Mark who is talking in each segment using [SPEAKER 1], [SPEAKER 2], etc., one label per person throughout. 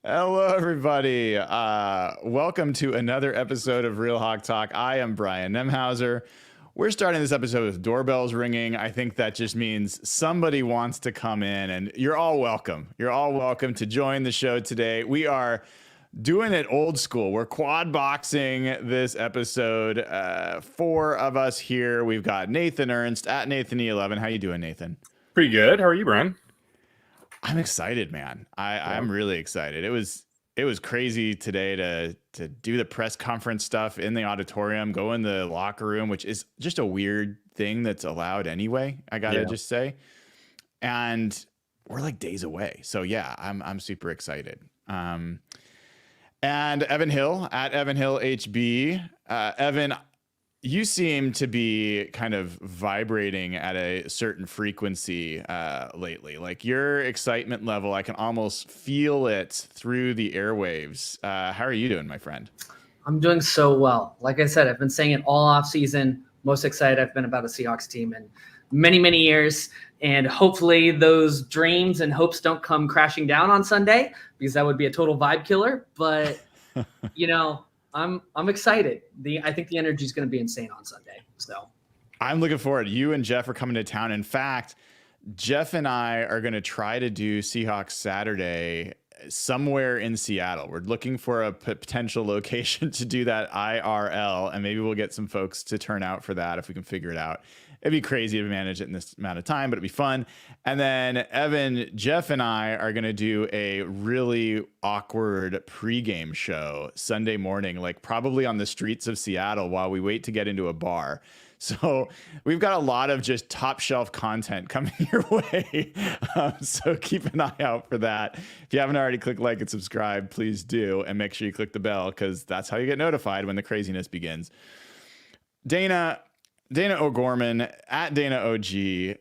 [SPEAKER 1] Hello, everybody. Welcome to another episode of Real Hawk Talk. I am Brian Nemhauser. We're starting this episode with doorbells ringing. I think that just means somebody wants to come in, and you're all welcome. You're all welcome to join the show today. We are doing it old school. We're quad boxing this episode. Four of us here. We've got Nathan Ernst at Nathan E11. How you doing, Nathan?
[SPEAKER 2] Pretty good. How are you, Brian?
[SPEAKER 1] I'm excited, man. I'm really excited. It was crazy today to do the press conference stuff in the auditorium, go in the locker room, which is just a weird thing that's allowed anyway. I gotta just say, and we're like days away. So yeah, I'm super excited. And Evan Hill at Evan Hill HB. Evan, you seem to be kind of vibrating at a certain frequency lately. Like your excitement level, I can almost feel it through the airwaves. How are you doing, my friend?
[SPEAKER 3] I'm doing so well. Like I said, I've been saying it all off season. Most excited I've been about a Seahawks team in many, many years. And hopefully those dreams and hopes don't come crashing down on Sunday, because that would be a total vibe killer. But, you know, I'm excited. I think the energy is going to be insane on Sunday. So
[SPEAKER 1] I'm looking forward. You and Jeff are coming to town. In fact, Jeff and I are going to try to do Seahawks Saturday somewhere in Seattle. We're looking for a potential location to do that IRL, and maybe we'll get some folks to turn out for that if we can figure it out. It'd be crazy to manage it in this amount of time, but it'd be fun. And then Evan, Jeff, and I are going to do a really awkward pregame show Sunday morning, like probably on the streets of Seattle while we wait to get into a bar. So we've got a lot of just top shelf content coming your way. So keep an eye out for that. If you haven't already clicked like and subscribe, please do. And make sure you click the bell, because that's how you get notified when the craziness begins. Dayna O'Gorman at Dayna OG.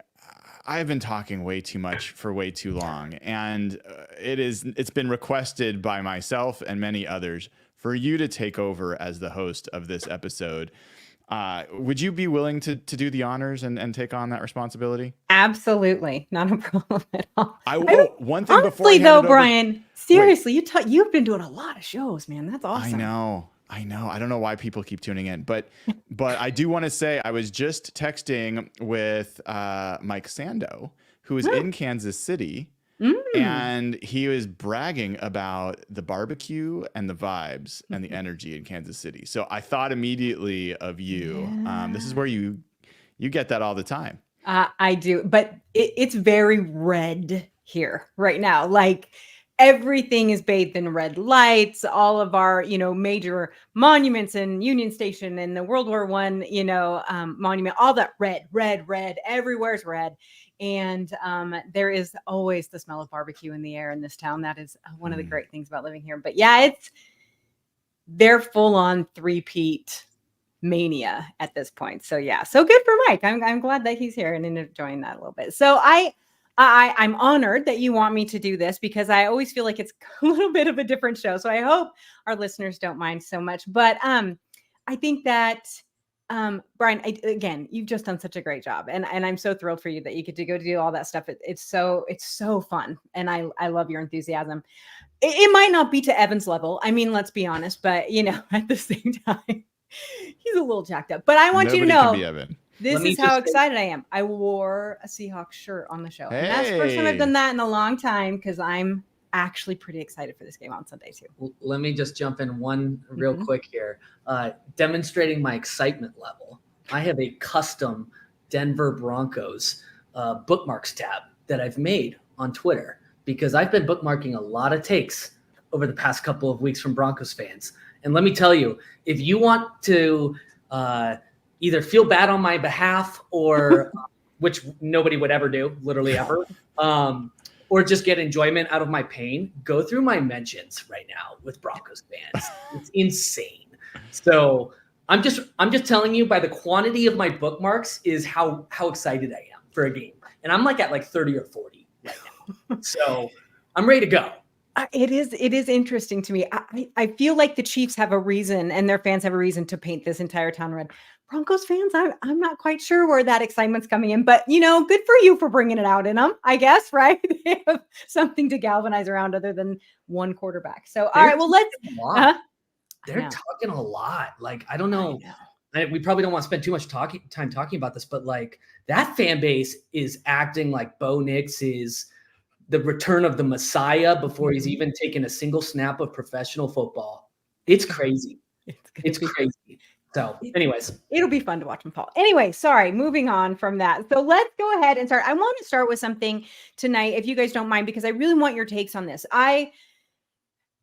[SPEAKER 1] I've been talking way too much for way too long, and it's been requested by myself and many others for you to take over as the host of this episode. Would you be willing to do the honors and take on that responsibility?
[SPEAKER 4] Absolutely, not a problem at all.
[SPEAKER 1] One thing
[SPEAKER 4] honestly,
[SPEAKER 1] before I hand
[SPEAKER 4] though,
[SPEAKER 1] it over,
[SPEAKER 4] Brian, seriously, you've been doing a lot of shows, man. That's awesome.
[SPEAKER 1] I know. I don't know why people keep tuning in, but I do want to say I was just texting with Mike Sando, who is in Kansas City, and he was bragging about the barbecue and the vibes and the energy in Kansas City. So I thought immediately of you. Yeah. This is where you get that all the time.
[SPEAKER 4] I do, but it's very red here right now. Like, everything is bathed in red lights. All of our, major monuments and Union Station and the World War I, monument, all that red, everywhere's red. And there is always the smell of barbecue in the air in this town. That is one of the great things about living here. But yeah, they're full on three-peat mania at this point. So yeah, so good for Mike. I'm glad that he's here and enjoying that a little bit. So I'm honored that you want me to do this, because I always feel like it's a little bit of a different show. So I hope our listeners don't mind so much. But I think that, Brian, again, you've just done such a great job. And I'm so thrilled for you that you get to go do all that stuff. It's so fun. And I love your enthusiasm. It might not be to Evan's level. I mean, let's be honest. But, at the same time, he's a little jacked up. But I want you to know.
[SPEAKER 1] Can be Evan.
[SPEAKER 4] This is how excited I am. I wore a Seahawks shirt on the show. Hey. And that's the first time I've done that in a long time, because I'm actually pretty excited for this game on Sunday too.
[SPEAKER 3] Let me just jump in one real quick here. Demonstrating my excitement level, I have a custom Denver Broncos bookmarks tab that I've made on Twitter, because I've been bookmarking a lot of takes over the past couple of weeks from Broncos fans. And let me tell you, if you want to either feel bad on my behalf, or which nobody would ever do, literally ever, or just get enjoyment out of my pain, go through my mentions right now with Broncos fans. It's insane. So I'm just telling you, by the quantity of my bookmarks is how excited I am for a game. And I'm like at 30 or 40 right now. So I'm ready to go.
[SPEAKER 4] It is interesting to me. I feel like the Chiefs have a reason and their fans have a reason to paint this entire town red. Broncos fans, I'm not quite sure where that excitement's coming in, but good for you for bringing it out in them, I guess, right? They have something to galvanize around other than one quarterback. So, all right, well, let's.
[SPEAKER 3] They're talking a lot. Like, I don't know. We probably don't want to spend too much time talking about this, but like that fan base is acting like Bo Nix is the return of the Messiah before he's even taken a single snap of professional football. It's crazy. It's crazy. So anyways,
[SPEAKER 4] it'll be fun to watch him fall. Anyway, sorry, moving on from that. So let's go ahead and start. I want to start with something tonight, if you guys don't mind, because I really want your takes on this.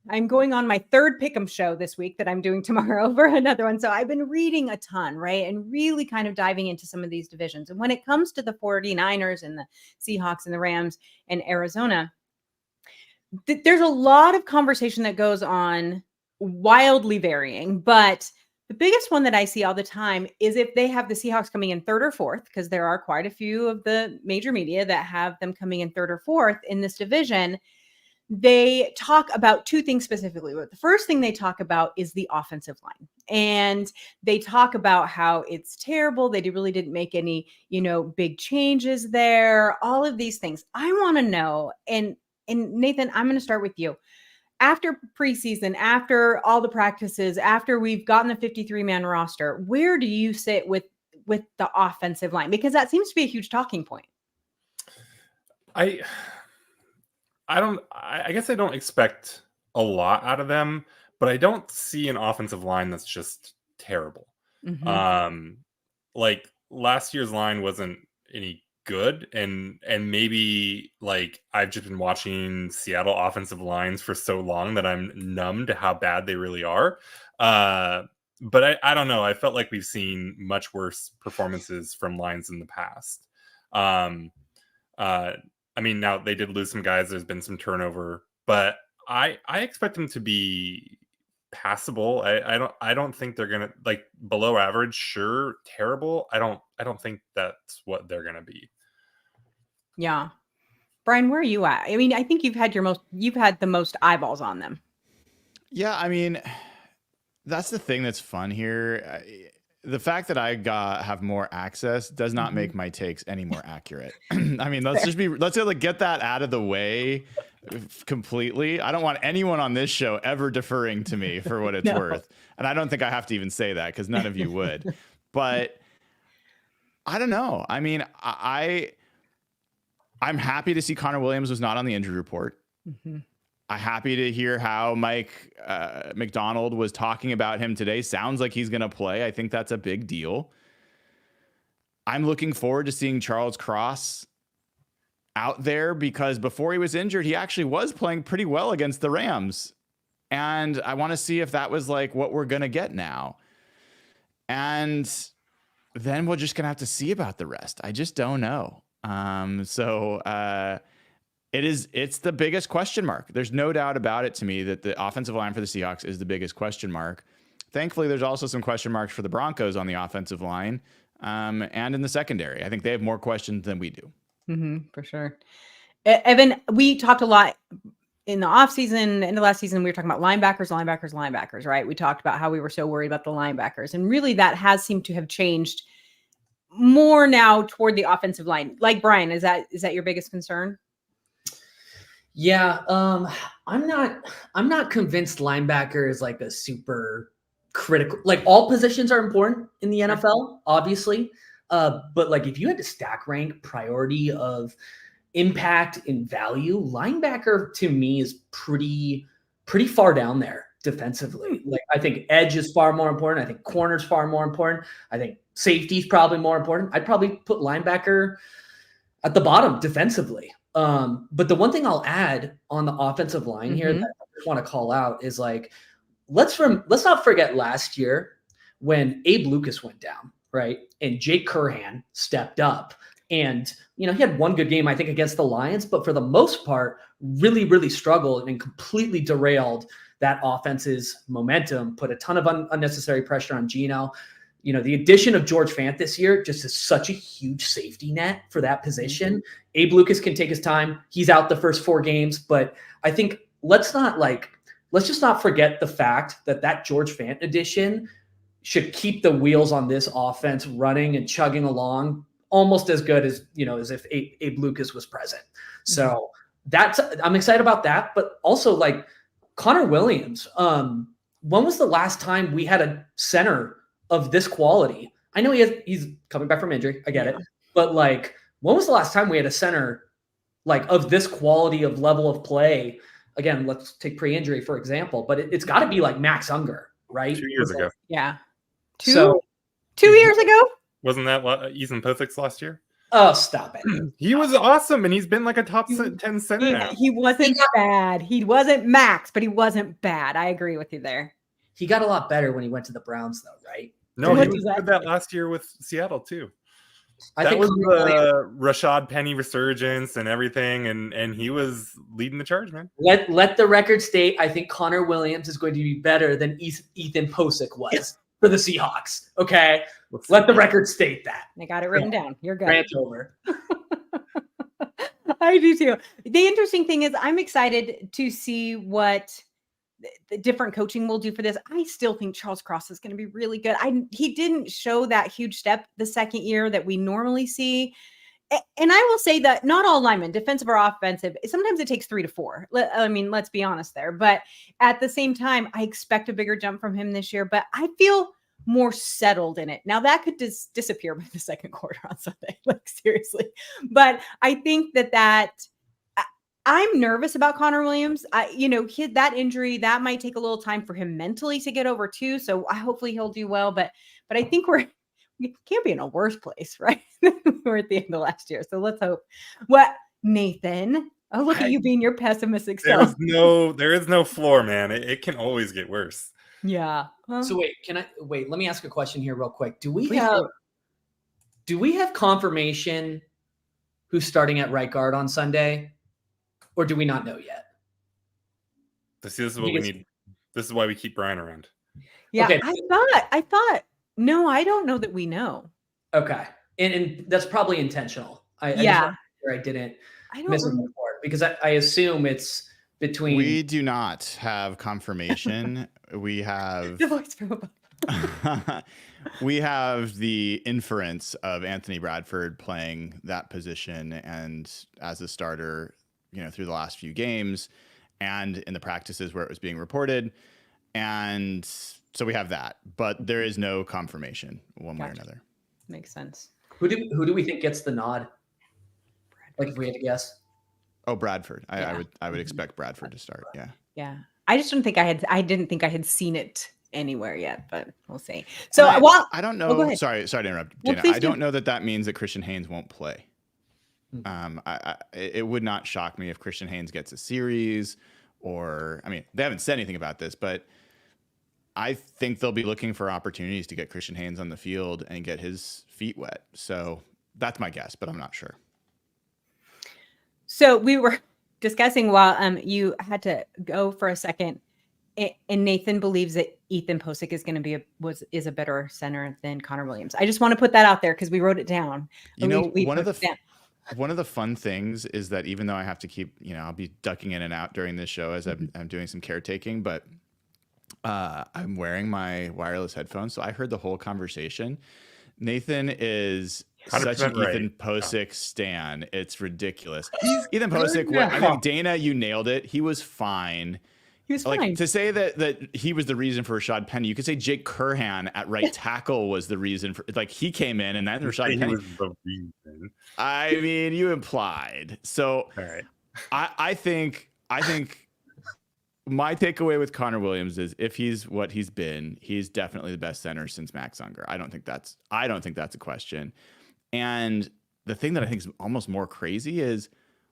[SPEAKER 4] I'm going on my third Pick'em show this week that I'm doing tomorrow for another one. So I've been reading a ton, right? And really kind of diving into some of these divisions. And when it comes to the 49ers and the Seahawks and the Rams and Arizona, there's a lot of conversation that goes on, wildly varying. But the biggest one that I see all the time is if they have the Seahawks coming in third or fourth, because there are quite a few of the major media that have them coming in third or fourth in this division. They talk about two things specifically. The first thing they talk about is the offensive line. And they talk about how it's terrible. They really didn't make any, big changes there, all of these things. I want to know, and Nathan, I'm going to start with you. After preseason, after all the practices, after we've gotten the 53-man roster, where do you sit with the offensive line? Because that seems to be a huge talking point.
[SPEAKER 2] I guess I don't expect a lot out of them, but I don't see an offensive line that's just terrible.
[SPEAKER 4] Mm-hmm.
[SPEAKER 2] Like last year's line wasn't any good, and maybe like I've just been watching Seattle offensive lines for so long that I'm numb to how bad they really are. But I don't know. I felt like we've seen much worse performances from lines in the past. I mean, now they did lose some guys. There's been some turnover, but I expect them to be passable. I don't think they're gonna like below average. Sure, terrible. I don't think that's what they're gonna be.
[SPEAKER 4] Yeah, Brian, where are you at? I mean, I think you've had the most eyeballs on them.
[SPEAKER 1] Yeah, I mean, that's the thing that's fun here. The fact that I have more access does not make my takes any more accurate. I mean, let's get that out of the way completely. I don't want anyone on this show ever deferring to me for what it's worth. And I don't think I have to even say that because none of you would. But I don't know. I mean, I'm happy to see Connor Williams was not on the injury report.
[SPEAKER 4] Mm-hmm.
[SPEAKER 1] I'm happy to hear how Mike McDonald was talking about him today. Sounds like he's going to play. I think that's a big deal. I'm looking forward to seeing Charles Cross out there because before he was injured, he actually was playing pretty well against the Rams. And I want to see if that was like what we're going to get now. And then we're just going to have to see about the rest. I just don't know. It's the biggest question mark. There's no doubt about it to me that the offensive line for the Seahawks is the biggest question mark. Thankfully, there's also some question marks for the Broncos on the offensive line and in the secondary. I think they have more questions than we do.
[SPEAKER 4] Mm-hmm, for sure. Evan, we talked a lot in the offseason, in the last season, we were talking about linebackers, right? We talked about how we were so worried about the linebackers. And really that has seemed to have changed more now toward the offensive line. Like Brian, is that your biggest concern?
[SPEAKER 3] Yeah, I'm not convinced linebacker is like a super critical. Like all positions are important in the NFL, obviously. But like if you had to stack rank priority of impact and value, linebacker to me is pretty far down there defensively. Like I think edge is far more important. I think corner's far more important. I think safety's probably more important. I'd probably put linebacker at the bottom defensively. But the one thing I'll add on the offensive line here that I just want to call out is like, let's not forget last year when Abe Lucas went down, right? And Jake Curhan stepped up and, he had one good game, I think, against the Lions, but for the most part, really, really struggled and completely derailed that offense's momentum, put a ton of unnecessary pressure on Gino. The addition of George Fant this year just is such a huge safety net for that position. Abe Lucas can take his time. He's out the first 4 games, but I think let's just not forget the fact that George Fant addition should keep the wheels on this offense running and chugging along almost as good as, as if Abe Lucas was present. So I'm excited about that, but also like Connor Williams. When was the last time we had a center of this quality? I know he's coming back from injury. I get it. But like, when was the last time we had a center like of this quality of level of play? Again, let's take pre-injury, for example, but it's got to be like Max Unger, right?
[SPEAKER 2] 2 years ago.
[SPEAKER 4] Yeah.
[SPEAKER 3] 2
[SPEAKER 4] years ago?
[SPEAKER 2] Wasn't that Ethan Pothic's last year?
[SPEAKER 3] Oh, stop it.
[SPEAKER 2] He was awesome, and he's been like a top 10 center now.
[SPEAKER 4] He wasn't bad. He wasn't Max, but he wasn't bad. I agree with you there.
[SPEAKER 3] He got a lot better when he went to the Browns, though, right?
[SPEAKER 2] No, he was good that last year with Seattle, too. I think was the Rashad Penny resurgence and everything, and he was leading the charge, man.
[SPEAKER 3] Let the record state, I think Connor Williams is going to be better than Ethan Posick was for the Seahawks. Okay? Let the record state that.
[SPEAKER 4] I got it written down. You're good.
[SPEAKER 3] Rant over.
[SPEAKER 4] I do too. The interesting thing is I'm excited to see what the different coaching will do for this. I still think Charles Cross is going to be really good. He didn't show that huge step the second year that we normally see. And I will say that not all linemen, defensive or offensive, sometimes it takes 3 to 4. I mean, let's be honest there. But at the same time, I expect a bigger jump from him this year, but I feel more settled in it. Now that could disappear by the second quarter on Sunday, like seriously. But I think that I'm nervous about Connor Williams. That injury, that might take a little time for him mentally to get over too. So hopefully he'll do well. But I think we can't be in a worse place, right? We're at the end of last year. So let's hope. What, Nathan? Oh, look at you being your pessimistic self.
[SPEAKER 2] There is no floor, man. It can always get worse.
[SPEAKER 4] Yeah.
[SPEAKER 3] So let me ask a question here real quick. Do we have confirmation who's starting at right guard on Sunday? Or do we not know yet?
[SPEAKER 2] This is what we need. This is why we keep Brian around.
[SPEAKER 4] Yeah,
[SPEAKER 3] okay.
[SPEAKER 4] I thought. No, I don't know that we know.
[SPEAKER 3] Okay, and that's probably intentional. I didn't miss it before because I assume it's between.
[SPEAKER 1] We do not have confirmation. We have
[SPEAKER 4] the voice from above.
[SPEAKER 1] We have the inference of Anthony Bradford playing that position and as a starter, through the last few games and in the practices where it was being reported. And so we have that, but there is no confirmation one way or another.
[SPEAKER 4] Makes sense.
[SPEAKER 3] Who do we think gets the nod? Like if we had to guess.
[SPEAKER 1] Oh, Bradford. I would expect Bradford to start. Yeah.
[SPEAKER 4] Yeah. I just didn't think I had seen it anywhere yet, but we'll see. So
[SPEAKER 1] I don't know.
[SPEAKER 4] go
[SPEAKER 1] Sorry to interrupt, Dayna. I don't know that means that Christian Haynes won't play. It would not shock me if Christian Haynes gets a series they haven't said anything about this, but I think they'll be looking for opportunities to get Christian Haynes on the field and get his feet wet. So that's my guess, but I'm not sure.
[SPEAKER 4] So we were discussing while you had to go for a second, and Nathan believes that Ethan Posick is going to be is a better center than Connor Williams. I just want to put that out there because we wrote it down.
[SPEAKER 1] One of the fun things is that even though I have to keep, I'll be ducking in and out during this show as I'm doing some caretaking, but I'm wearing my wireless headphones. So I heard the whole conversation. Nathan is such an
[SPEAKER 2] right.
[SPEAKER 1] Ethan Posick stan. It's ridiculous. Ethan Posick, I think Dayna, you nailed it. He was fine.
[SPEAKER 4] He was fine.
[SPEAKER 1] To say that he was the reason for Rashad Penny, you could say Jake Curhan at right tackle was the reason for. He came in and that Rashad Penny
[SPEAKER 2] was the reason.
[SPEAKER 1] I mean, you implied. So,
[SPEAKER 2] all right.
[SPEAKER 1] I think my takeaway with Connor Williams is if he's what he's been, he's definitely the best center since Max Unger. I don't think that's a question. And the thing that I think is almost more crazy is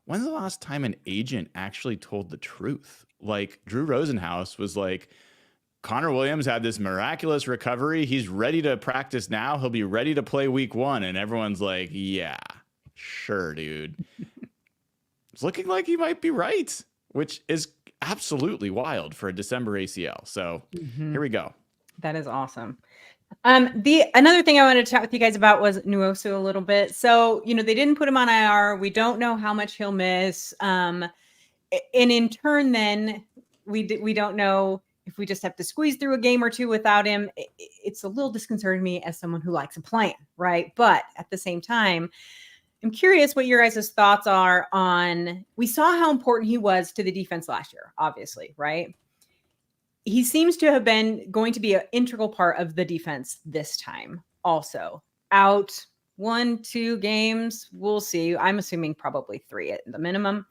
[SPEAKER 1] when's the last time an agent actually told the truth? Like Drew Rosenhaus was like, Connor Williams had this miraculous recovery. He's ready to practice now. He'll be ready to play week 1. And everyone's like, yeah, sure, dude. It's looking like he might be right, which is absolutely wild for a December ACL. So here we go.
[SPEAKER 4] That is awesome. Another thing I wanted to chat with you guys about was Nwosu a little bit. So, they didn't put him on IR. We don't know how much he'll miss. And in turn, then we don't know if we just have to squeeze through a game or two without him. It's a little disconcerting to me as someone who likes a plan, right? But at the same time, I'm curious what your guys' thoughts are on, we saw how important he was to the defense last year, obviously, right? He seems to have been going to be an integral part of the defense this time also. Out 1-2 games, we'll see. I'm assuming probably 3 at the minimum.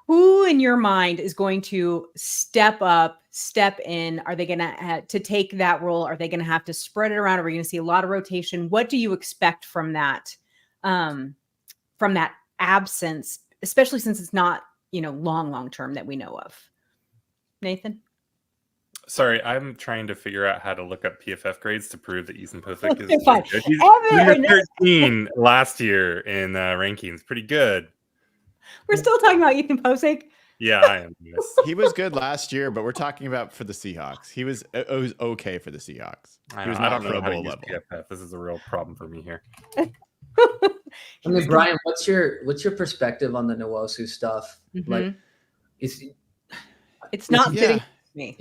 [SPEAKER 4] Who in your mind is going to step up, step in? Are they going to take that role? Are they going to have to spread it around? Are we going to see a lot of rotation? What do you expect from that absence, especially since it's not, long term that we know of? Nathan?
[SPEAKER 2] Sorry, I'm trying to figure out how to look up PFF grades to prove that Ethan Posick is
[SPEAKER 4] Fine.
[SPEAKER 2] good. He's number 13 last year in rankings. Pretty good.
[SPEAKER 4] We're still talking about Ethan Posick.
[SPEAKER 2] Yeah, I am. Yes.
[SPEAKER 1] He was good last year, but we're talking about for the Seahawks. It was okay for the Seahawks. He was
[SPEAKER 2] I
[SPEAKER 1] not
[SPEAKER 2] don't know
[SPEAKER 1] Pro
[SPEAKER 2] how to
[SPEAKER 1] Bowl
[SPEAKER 2] use
[SPEAKER 1] level.
[SPEAKER 2] PFF. This is a real problem for me here.
[SPEAKER 3] I mean, Brian, what's your perspective on the Nwosu stuff?
[SPEAKER 4] Mm-hmm.
[SPEAKER 3] Like,
[SPEAKER 4] it's not fitting me.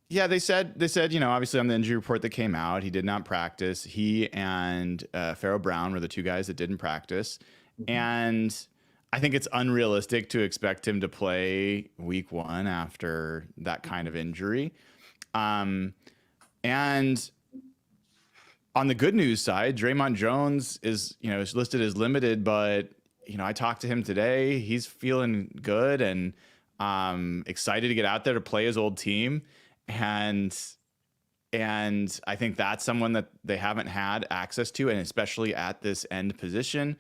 [SPEAKER 1] Yeah, they said, obviously on the injury report that came out, he did not practice. He and Pharaoh Brown were the 2 guys that didn't practice. Mm-hmm. And I think it's unrealistic to expect him to play week 1 after that kind of injury. And on the good news side, Draymond Jones is listed as limited, but I talked to him today. He's feeling good and excited to get out there to play his old team. And I think that's someone that they haven't had access to, and especially at this end position.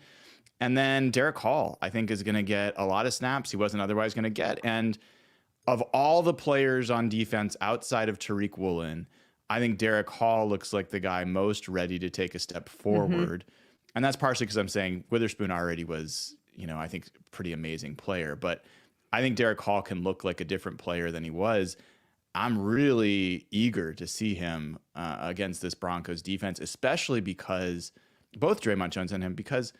[SPEAKER 1] And then Derek Hall, I think, is going to get a lot of snaps he wasn't otherwise going to get. And of all the players on defense outside of Tariq Woolen, I think Derek Hall looks like the guy most ready to take a step forward. Mm-hmm. And that's partially because I'm saying Witherspoon already was, I think, pretty amazing player. But I think Derek Hall can look like a different player than he was. I'm really eager to see him against this Broncos defense, especially because both Draymond Jones and him, because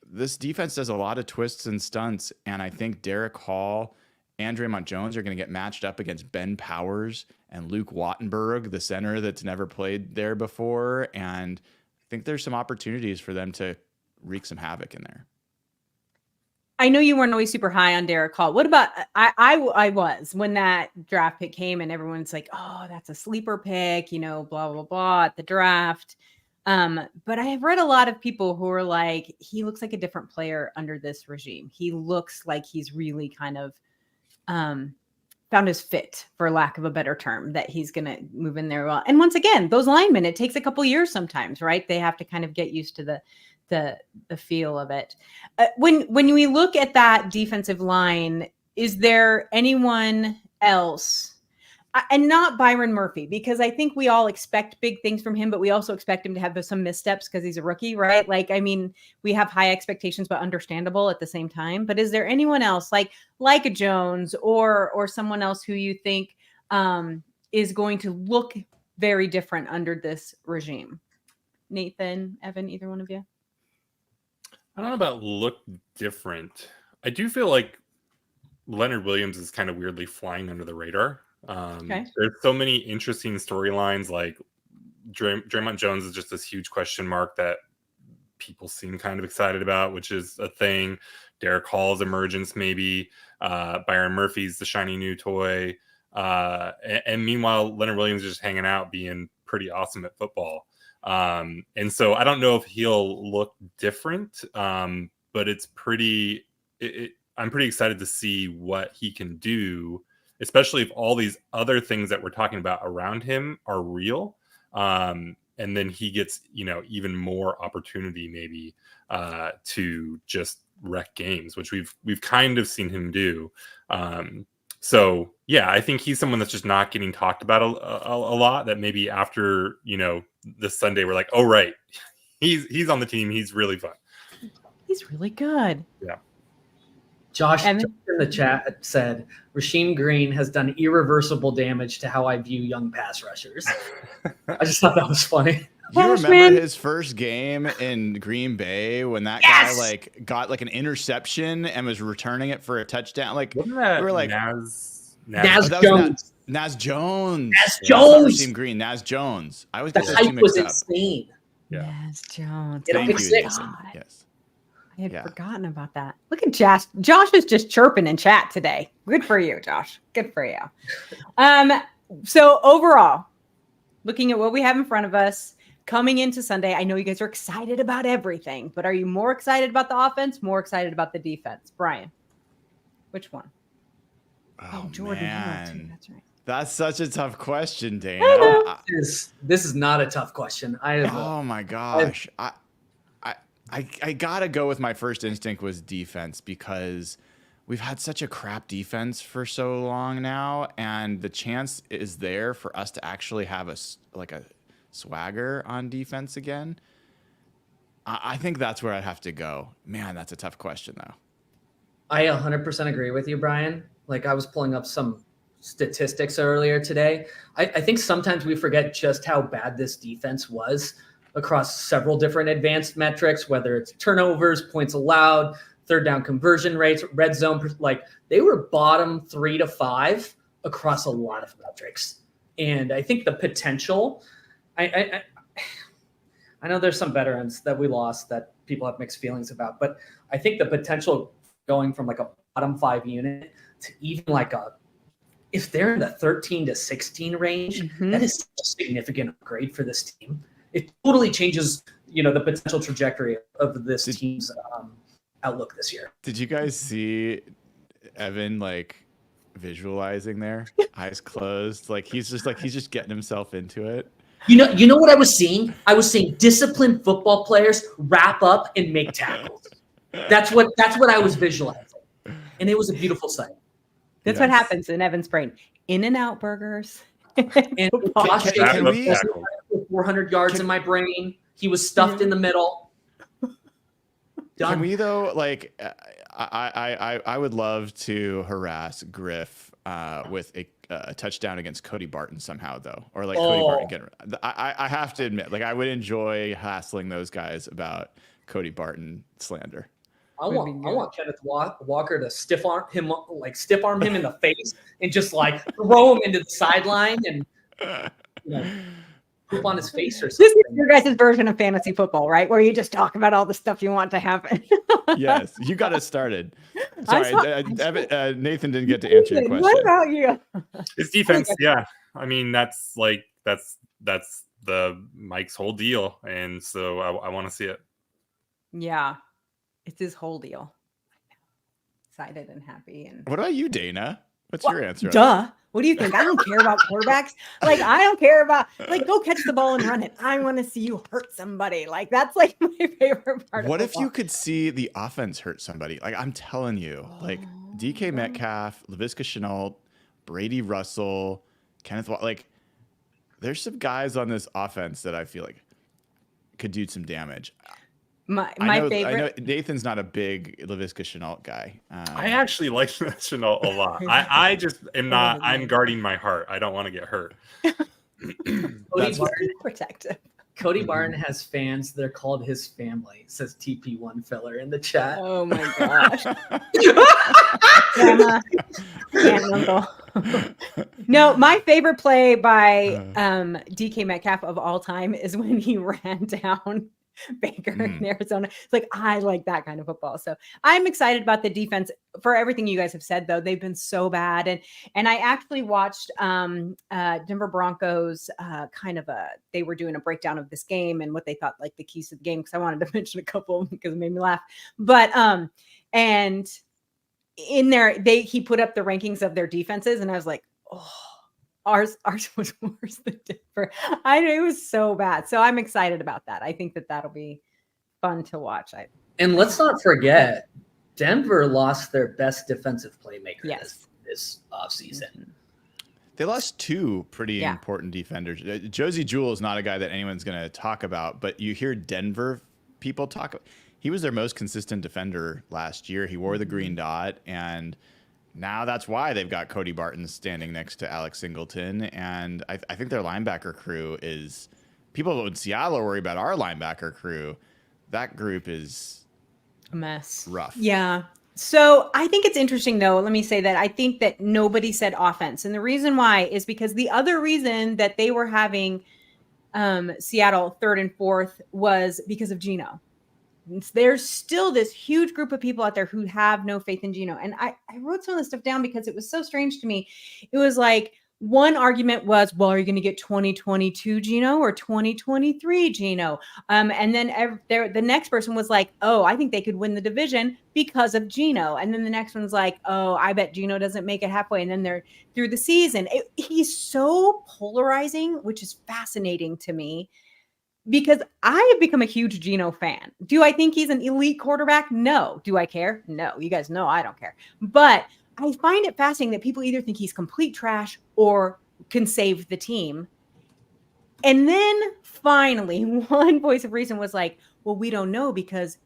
[SPEAKER 1] this defense does a lot of twists and stunts. And I think Derek Hall and Draymond Jones are going to get matched up against Ben Powers and Luke Wattenberg, the center that's never played there before. And I think there's some opportunities for them to wreak some havoc in there.
[SPEAKER 4] I know you weren't always super high on Derek Hall. What about I was when that draft pick came and everyone's like, oh, that's a sleeper pick, blah, blah, blah at the draft. But I have read a lot of people who are like, he looks like a different player under this regime. He looks like he's really kind of found his fit, for lack of a better term, that he's going to move in there well. And once again, those linemen, it takes a couple years sometimes, right? They have to kind of get used to the feel of it. When we look at that defensive line, is there anyone else, and not Byron Murphy, because I think we all expect big things from him, but we also expect him to have some missteps because he's a rookie, right? Like, I mean, we have high expectations, but understandable at the same time. But is there anyone else like a Jones or someone else who you think is going to look very different under this regime? Nathan, Evan, either one of you?
[SPEAKER 2] I don't know about look different. I do feel like Leonard Williams is kind of weirdly flying under the radar.
[SPEAKER 4] Okay.
[SPEAKER 2] There's so many interesting storylines. Like Draymond Jones is just this huge question mark that people seem kind of excited about, which is a thing. Derek Hall's emergence, maybe. Byron Murphy's the shiny new toy. And meanwhile, Leonard Williams is just hanging out, being pretty awesome at football. And so I don't know if he'll look different, but it's pretty. I'm pretty excited to see what he can do, especially if all these other things that we're talking about around him are real. And then he gets, even more opportunity maybe to just wreck games, which we've kind of seen him do. So yeah, I think he's someone that's just not getting talked about a lot, that maybe after, this Sunday, we're like, oh, right, he's on the team. He's really fun.
[SPEAKER 4] He's really good.
[SPEAKER 2] Yeah.
[SPEAKER 3] Josh in the chat said, Rasheem Green has done irreversible damage to how I view young pass rushers. I just thought that was funny.
[SPEAKER 1] You
[SPEAKER 4] Gosh,
[SPEAKER 1] remember
[SPEAKER 4] man.
[SPEAKER 1] his first game in Green Bay when that
[SPEAKER 3] Yes!
[SPEAKER 1] guy like got like an interception and was returning it for a touchdown? Like
[SPEAKER 2] Wasn't that
[SPEAKER 1] we were like,
[SPEAKER 3] Naz
[SPEAKER 1] oh, that was
[SPEAKER 3] Jones.
[SPEAKER 1] Naz Jones.
[SPEAKER 3] Naz
[SPEAKER 1] That's not
[SPEAKER 3] Jones.
[SPEAKER 1] Rasheem Green. Naz Jones. I always
[SPEAKER 3] The
[SPEAKER 1] get those two
[SPEAKER 3] hype
[SPEAKER 1] mixed
[SPEAKER 3] was
[SPEAKER 1] up.
[SPEAKER 3] insane.
[SPEAKER 2] Yeah.
[SPEAKER 4] Yes, Jones.
[SPEAKER 3] Get a
[SPEAKER 1] Thank
[SPEAKER 3] pick
[SPEAKER 1] you,
[SPEAKER 3] six.
[SPEAKER 1] Nathan.
[SPEAKER 4] God.
[SPEAKER 1] Yes.
[SPEAKER 4] I had
[SPEAKER 1] Yeah.
[SPEAKER 4] forgotten about that. Look at Josh. Josh is just chirping in chat today. Good for you, Josh. Good for you. So overall, looking at what we have in front of us coming into Sunday, I know you guys are excited about everything, but are you more excited about the offense, more excited about the defense? Brian, which one?
[SPEAKER 1] Oh,
[SPEAKER 4] Jordan, you are too.
[SPEAKER 1] man.
[SPEAKER 4] That's right.
[SPEAKER 1] That's such a tough question,
[SPEAKER 4] I
[SPEAKER 1] Dana.
[SPEAKER 4] know.
[SPEAKER 3] This is not a tough question.
[SPEAKER 1] Oh my gosh. I gotta go with my first instinct was defense because we've had such a crap defense for so long now, and the chance is there for us to actually have a swagger on defense again. I think that's where I'd have to go. Man, that's a tough question though.
[SPEAKER 3] I 100% agree with you, Brian. Like I was pulling up some statistics earlier today. I think sometimes we forget just how bad this defense was across several different advanced metrics, whether it's turnovers, points allowed, third down conversion rates, red zone. Like they were bottom 3 to 5 across a lot of metrics. And I think the potential, I know there's some veterans that we lost that people have mixed feelings about, but I think the potential going from like a bottom 5 unit to even like if they're in the 13 to 16 range, that is a significant upgrade for this team. It totally changes, the potential trajectory of this team's outlook this year.
[SPEAKER 1] Did you guys see Evan like visualizing there, eyes closed, like he's just getting himself into it?
[SPEAKER 3] You know what I was seeing? I was seeing disciplined football players wrap up and make tackles. That's what I was visualizing, and it was a beautiful sight.
[SPEAKER 4] That's what happens in Evan's brain. In-N-Out burgers.
[SPEAKER 3] And Josh
[SPEAKER 1] can we
[SPEAKER 3] 400 yards in my brain. He was stuffed in the middle. Done.
[SPEAKER 1] Can we though? Like, I would love to harass Griff with a touchdown against Cody Barton somehow, though, or like Cody Barton getting. I have to admit, like, I would enjoy hassling those guys about Cody Barton slander.
[SPEAKER 3] I want Kenneth Walker to stiff arm him in the face and just like throw him into the sideline and poop on his face or something.
[SPEAKER 4] This is your guys' version of fantasy football, right? Where you just talk about all the stuff you want to happen.
[SPEAKER 1] Yes, you got us started. Sorry, Nathan didn't get to answer your question.
[SPEAKER 4] What about you?
[SPEAKER 2] It's defense, yeah. I mean, that's the Mike's whole deal, and so I want to see it.
[SPEAKER 4] Yeah, it's his whole deal. Excited and happy. And
[SPEAKER 1] what about you, Dana? What's your answer?
[SPEAKER 4] Duh. What do you think? I don't care about quarterbacks. Like, I don't care about, like, go catch the ball and run it. I want to see you hurt somebody. Like, that's like my favorite part.
[SPEAKER 1] What if you could see the offense hurt somebody? Like, I'm telling you, like DK Metcalf, Laviska Shenault, Brady Russell, Kenneth Walker, like, there's some guys on this offense that I feel like could do some damage.
[SPEAKER 4] My favorite.
[SPEAKER 1] I know Nathan's not a big Laviska Shenault guy.
[SPEAKER 2] I actually like Shenault a lot. I just am not. I'm guarding my heart. I don't want to get hurt.
[SPEAKER 3] Cody Barton has fans. They're called his family. Says TP1 filler in the chat.
[SPEAKER 4] Oh my gosh. Grandma and uncle. No, my favorite play by DK Metcalf of all time is when he ran down Baker in Arizona. It's like, I like that kind of football. So I'm excited about the defense for everything you guys have said, though. They've been so bad. And I actually watched Denver Broncos they were doing a breakdown of this game and what they thought like the keys to the game, because I wanted to mention a couple because it made me laugh. But and in there he put up the rankings of their defenses, and I was like, oh, Ours was worse than Denver. It was so bad. So I'm excited about that. I think that'll be fun to watch.
[SPEAKER 3] And let's not forget, Denver lost their best defensive playmaker this offseason.
[SPEAKER 1] They lost two pretty important defenders. Josie Jewell is not a guy that anyone's going to talk about, but you hear Denver people talk. He was their most consistent defender last year. He wore the green dot, and now that's why they've got Cody Barton standing next to Alex Singleton. And I think their linebacker crew is people in Seattle worry about our linebacker crew. That group is
[SPEAKER 4] a mess.
[SPEAKER 1] Rough.
[SPEAKER 4] Yeah. So I think it's interesting, though. Let me say that I think that nobody said offense. And the reason why is because the other reason that they were having Seattle 3rd and 4th was because of Gino. There's still this huge group of people out there who have no faith in Gino. And I wrote some of this stuff down because it was so strange to me. It was like, one argument was, well, are you going to get 2022 Gino or 2023 Gino? And then the next person was like, oh, I think they could win the division because of Gino. And then the next one's like, oh, I bet Gino doesn't make it halfway. And then they're through the season. He's so polarizing, which is fascinating to me because I have become a huge Gino fan. Do I think he's an elite quarterback? No. Do I care? No. You guys know I don't care. But I find it fascinating that people either think he's complete trash or can save the team. And then finally, one voice of reason was like, well, we don't know because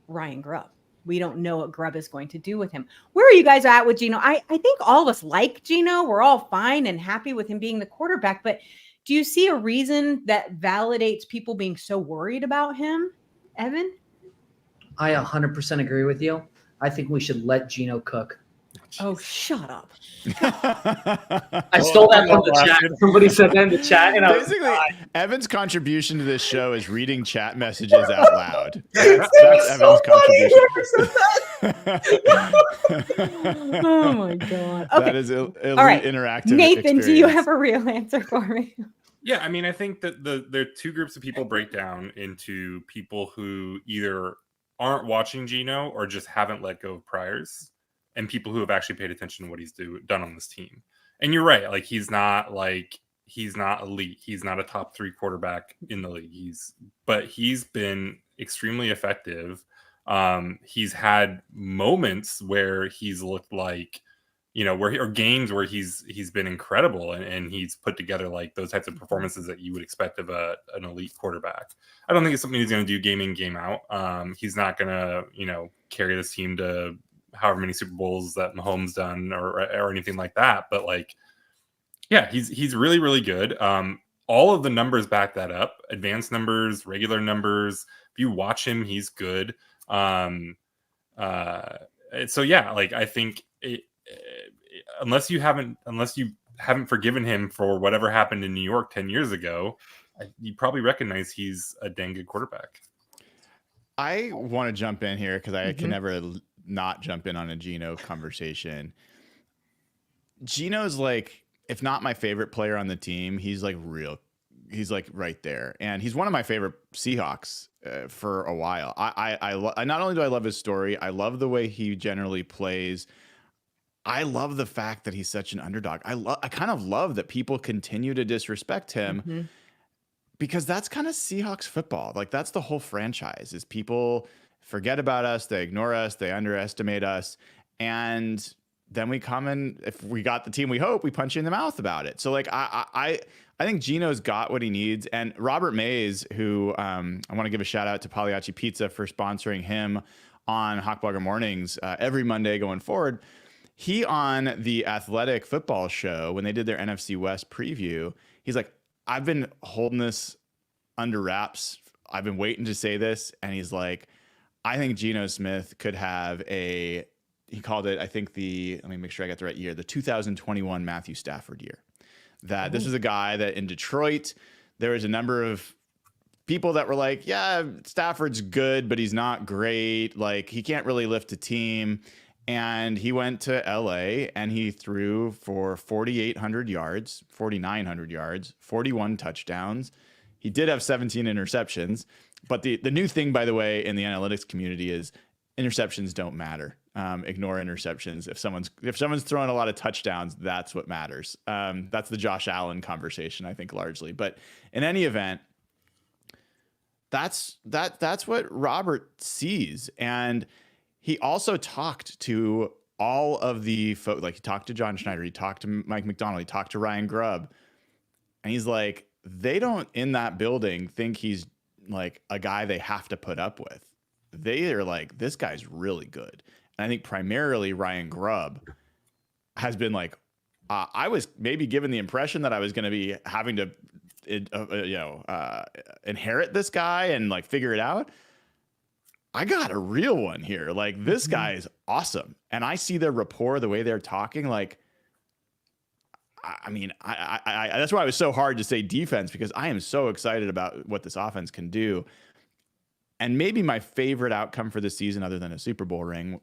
[SPEAKER 4] Ryan Grubb. We don't know what Grubb is going to do with him. Where are you guys at with Gino? I think all of us like Gino. We're all fine and happy with him being the quarterback. But do you see a reason that validates people being so worried about him, Evan?
[SPEAKER 3] I 100% agree with you. I think we should let Gino cook.
[SPEAKER 4] Oh, shut up.
[SPEAKER 3] I stole that from the chat. Somebody said that in the chat. And
[SPEAKER 1] basically, Evan's contribution to this show is reading chat messages out loud. That's Evan's contribution.
[SPEAKER 4] Oh, my God. Okay.
[SPEAKER 1] That is elite
[SPEAKER 4] right.
[SPEAKER 1] interactive
[SPEAKER 4] Nathan,
[SPEAKER 1] experience.
[SPEAKER 4] do you have a real answer for me?
[SPEAKER 2] Yeah, I mean, I think that there are two groups of people break down into people who either aren't watching Gino or just haven't let go of priors, and people who have actually paid attention to what he's done on this team. And you're right, like he's not elite. He's not a top 3 quarterback in the league. But he's been extremely effective. He's had moments where he's looked like, or games where he's been incredible and he's put together like those types of performances that you would expect of an elite quarterback. I don't think it's something he's going to do game in, game out. He's not going to, carry this team to however many Super Bowls that Mahomes done or anything like that. But like, yeah, he's really, really good. All of the numbers back that up, advanced numbers, regular numbers. If you watch him, he's good. So yeah, like I think unless you haven't forgiven him for whatever happened in New York 10 years ago, you probably recognize he's a dang good quarterback.
[SPEAKER 1] I want to jump in here because I can never not jump in on a Gino conversation. Gino's like, if not my favorite player on the team, he's like right there. And he's one of my favorite Seahawks for a while. I not only do I love his story, I love the way he generally plays. I love the fact that he's such an underdog. I kind of love that people continue to disrespect him because that's kind of Seahawks football. Like that's the whole franchise is people forget about us. They ignore us. They underestimate us. And then we come in, if we got the team we hope, we punch you in the mouth about it. So like, I think Gino's got what he needs. And Robert Mays, who I want to give a shout out to Pagliacci Pizza for sponsoring him on Hawkblogger Mornings every Monday going forward. He on the Athletic Football Show, when they did their NFC West preview, he's like, I've been holding this under wraps. I've been waiting to say this. And he's like, I think Geno Smith could have he called it, I think let me make sure I got the right year, the 2021 Matthew Stafford year. This is a guy that in Detroit, there was a number of people that were like, yeah, Stafford's good, but he's not great. Like he can't really lift a team. And he went to LA and he threw for 4,800 yards, 4,900 yards, 41 touchdowns. He did have 17 interceptions. But the new thing, by the way, in the analytics community is interceptions don't matter. Ignore interceptions. If someone's throwing a lot of touchdowns, that's what matters. That's the Josh Allen conversation, I think, largely. But in any event, that's what Robert sees. And he also talked to all of the folks. Like he talked to John Schneider, he talked to Mike McDonald, he talked to Ryan Grubb, and he's like, they don't in that building think he's like a guy they have to put up with. They are like, this guy's really good. And I think primarily Ryan Grubb has been like, I was maybe given the impression that I was going to be having to inherit this guy and like figure it out. I got a real one here. Like this guy is awesome. And I see their rapport, the way they're talking. Like, I mean, I that's why it was so hard to say defense, because I am so excited about what this offense can do. And maybe my favorite outcome for the season, other than a Super Bowl ring,